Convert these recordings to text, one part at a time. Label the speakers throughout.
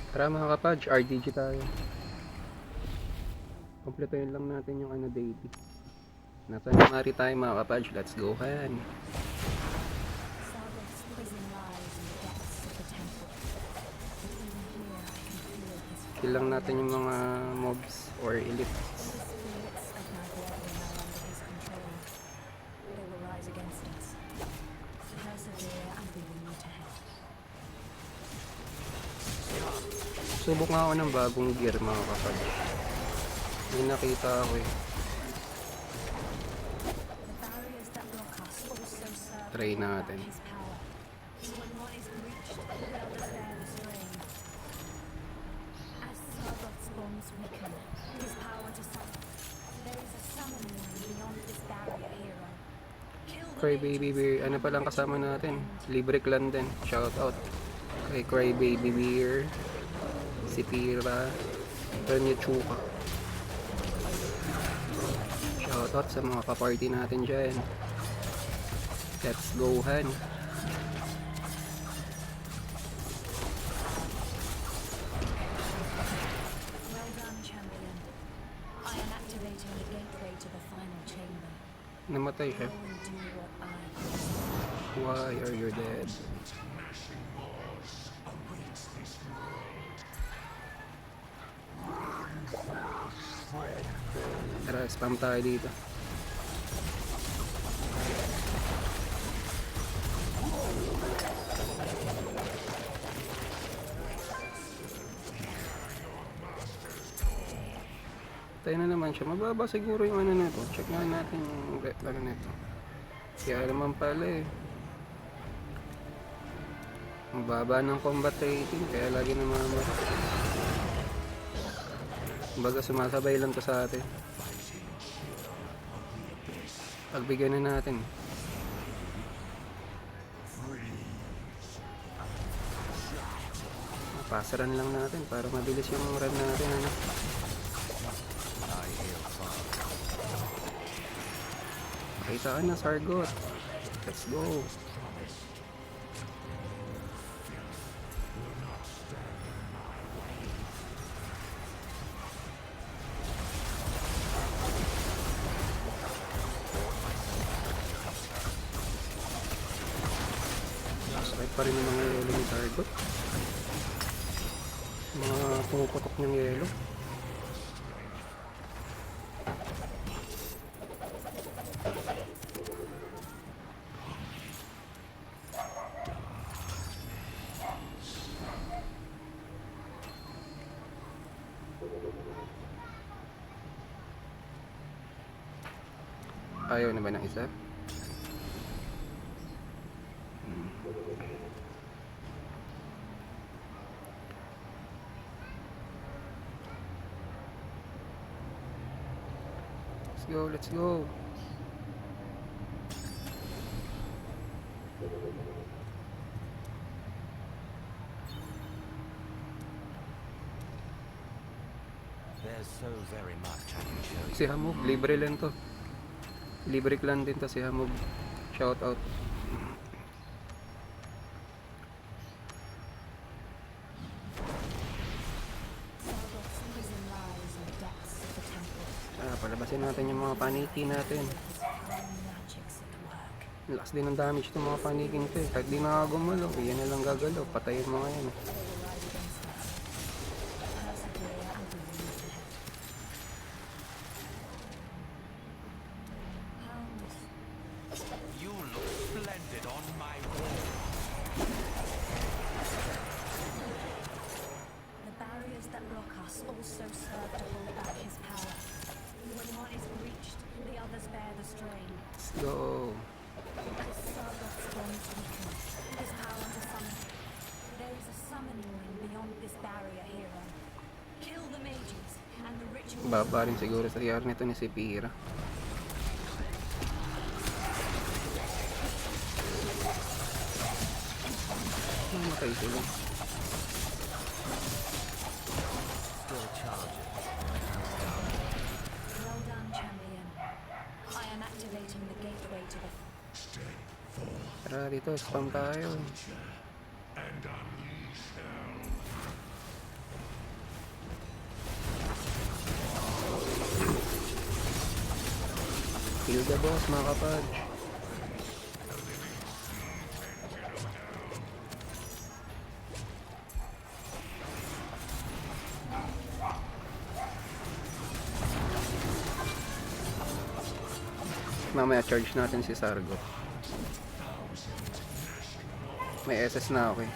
Speaker 1: Tara mga kapatch, RDG tayo. Kompletuhin lang natin yung daily. Nasa Mari tayo mga kapatch, let's go han. Kill lang natin yung mga mobs or elites. Subok nga ako ng bagong gear mga kapatch. May nakita ako eh. Try natin. Crybaby Beer, ano pa lang kasama natin? Libre clan din, shout out kay Crybaby Beer, si Pira, Renya Chuka. Shout out sa mga kaparty natin dyan. Let's go han. Namatay siya. Why are you dead? Tara, spam tayo dito. Tayo na naman siya. Mababa siguro yung ano nito. Check nga natin yung ano nito. Kaya naman pala eh. Ang baba ng combat rating kaya lagi namamatay. Kumbaga sumasabay lang to sa atin. Pagbigyan na natin. Pasaran lang natin para mabilis yung run natin ano. Kitaan na Sargot. Let's go. Sakit pa rin yung mga yelo ni Sargot. Mga pumuputok ng yelo. Ayaw na ba ng isa? Let's go, let's go.
Speaker 2: There's so very much I can show you.
Speaker 1: Si Hamog, libre lang to. Libre clan din to si Hamog. Shout out. Palabasin natin yung mga paniki natin. Lakas din ng damage itong mga paniking to eh. Kahit di nakagumalaw, yan na lang gagalaw. Patayin mga yan.
Speaker 2: You look splendid on my wall.
Speaker 3: The barriers that block us also serve to hold back his power. When one is breached, the others bear the strain.
Speaker 1: Let's go.
Speaker 3: As Sargoth's bonds weaken, his power to summon. There is a summoning ring beyond this barrier hero. Kill the mages, and the ritual...
Speaker 1: Baba rin siguro sa CR nito ni si Pira. Matay sila.
Speaker 2: Still charging.
Speaker 3: Well done, champion. I am activating the gateway to the...
Speaker 1: Tara dito, spam tayo. Kill the boss mga kapatch. Mamaya charge natin si Sargo. May SS na ako eh.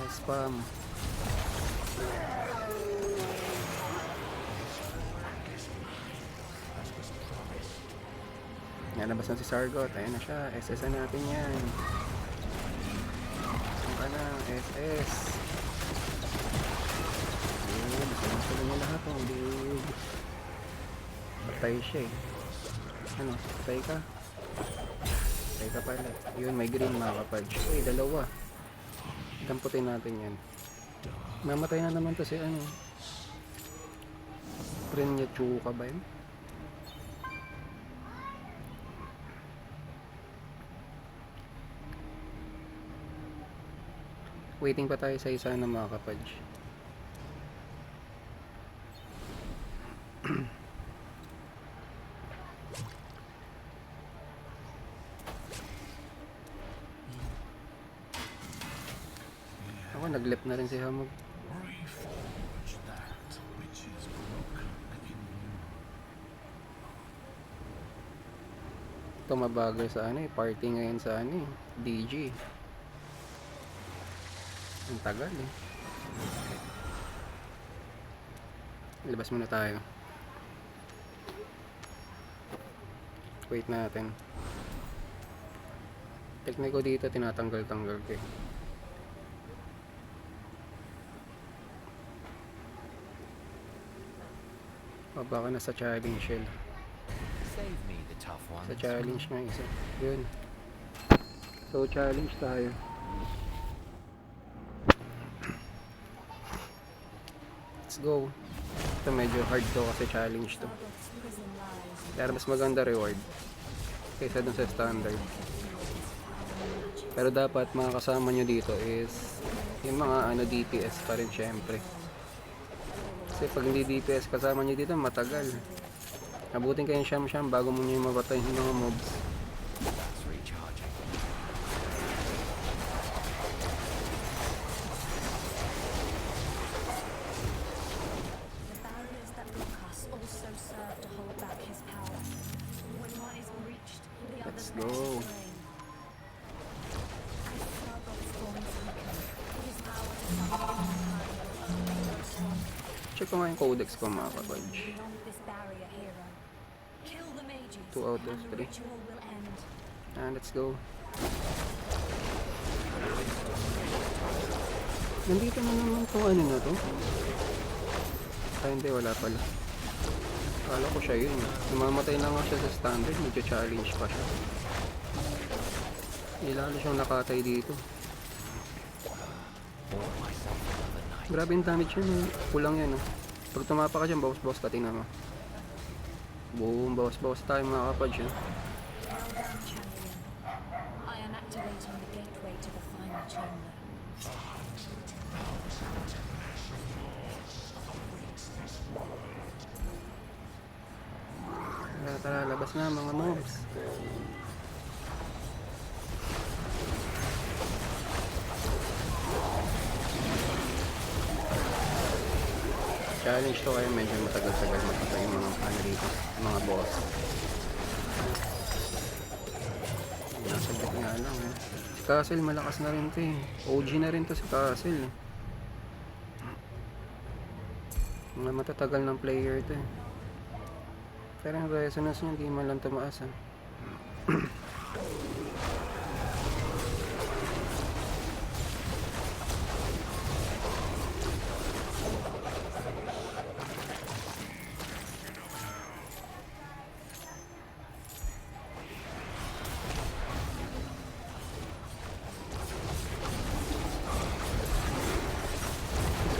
Speaker 1: Spam. Nalabas na si Sargot. Ayan na siya. SS na natin yan. Saan ka na? SS. Ayan. Sila niya lahat. Oh, dude. Patay siya eh. Ano? Patay ka? Patay ka pala. Yun, may green mga kapatch. Uy, dalawa. Damputin natin yan. Mamatay na naman to si ano. Prinya Chuka ba yun? Waiting pa tayo sa isa na mga kapadj. Ako naglip na rin si Hamog.
Speaker 4: Reforge that which is broken in you.
Speaker 1: Ito mabagal sa ano eh. Party ngayon sa ano eh. DG. Ang tagal eh. Labas muna tayo. Wait natin. Technique ko dito tinatanggal-tanggal ko eh. O baka nasa challenge shell.
Speaker 2: Save me the tough ones.
Speaker 1: Sa challenge nga isa. Yun. So challenge tayo. Let's go. Ito medyo hard to kasi challenge to.
Speaker 3: Sargoth's prison lies.
Speaker 1: Kaya mas maganda reward kaysa dun sa standard. Pero dapat mga kasama nyo dito is yung mga ano DPS pa rin syempre. Kasi pag hindi DPS kasama nyo dito matagal. Abutin kayong siyam-siyam bago mo nyo mapatay yung mga mobs.
Speaker 2: That's recharging.
Speaker 3: The barriers that block us also serve to hold back his power. When one is breached, the
Speaker 1: Let's
Speaker 3: others
Speaker 1: go.
Speaker 3: must strain. As Sargoth's forms weaken, his power to summon mankind grows stronger.
Speaker 1: Check ko nga yung codex ko mga kapatid.
Speaker 3: Beyond this barrier, hero. Kill the mages,
Speaker 1: 2 out of
Speaker 3: and the
Speaker 1: 3.
Speaker 3: ritual will end.
Speaker 1: Let's go. Nandito na naman to ano na to. Hindi, wala pala. Akala ko siya yun. Namamatay na nga siya sa standard, medyo challenge pa siya. Lalo siyang nakatay dito.
Speaker 2: Bought myself another night.
Speaker 1: Grabe yung damage yun. Kulang yan. Pag tumapa ka dyan, bawas-bawas ka, tingnan mo. Boom, bawas-bawas tayo mga kapadj.
Speaker 3: Well done, champion. I am activating the gateway to the final chamber.
Speaker 1: Tara, labas na mga mobs. Challenge to kaya medyo matagal-tagal makita yung mga ano dito, mga boss. Nasa bit nga lang eh. Si Castle malakas na rin to eh. OG na rin to si Castle. Mga matatagal ng player to eh. Pero yung resonance niya hindi man lang tumaas ah.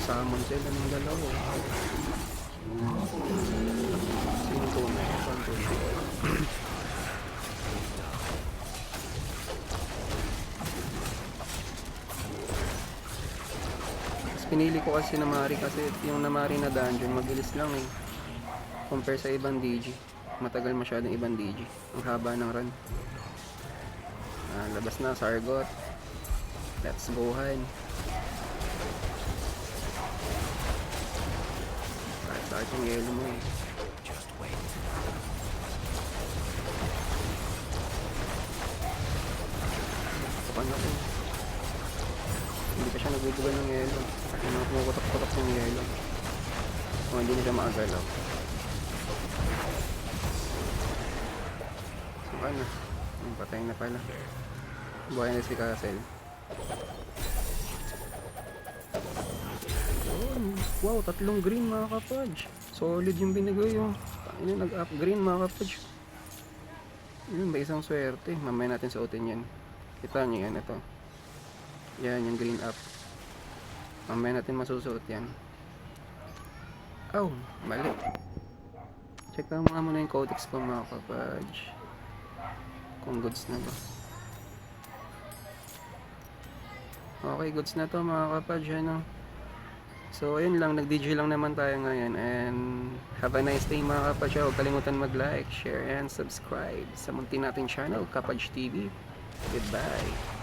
Speaker 1: Summon sila ng dalawa. Sino to na? Saan to na? Pinili ko kasi Namari kasi yung Namari na dungeon mabilis lang eh. Compare sa ibang DG. Matagal masyadong ibang DG. Ang haba ng run. Labas na, Sargot. Let's go, Han. Sakit yung yelo mo eh.
Speaker 2: Just wait.
Speaker 1: Tukan ako. Hindi pa siya nagbubugan ng yelo. Yung mga kumukutok-kutok ng yelo. Kung hindi na siya maagalaw. So ano? Patay na pala. Buhay na si Castle. Wow, 3 green mga kapodge. Solid yung binigay yung nag-up green mga kapodge. Yun, may isang swerte. Mamaya natin suotin yan. Kita nyo yan, ito. Yan, yung green up. Mamaya natin masusuot yan. Oh, mali. Check lang mga muna yung codex ko mga kapodge. Kung goods na ba. Okay, goods na to mga kapodge. Ano? So, ayun lang. Nag-DJ lang naman tayo ngayon. And have a nice day mga kapodge. Huwag kalimutan mag-like, share, and subscribe sa munti nating channel, Kapodge TV. Goodbye.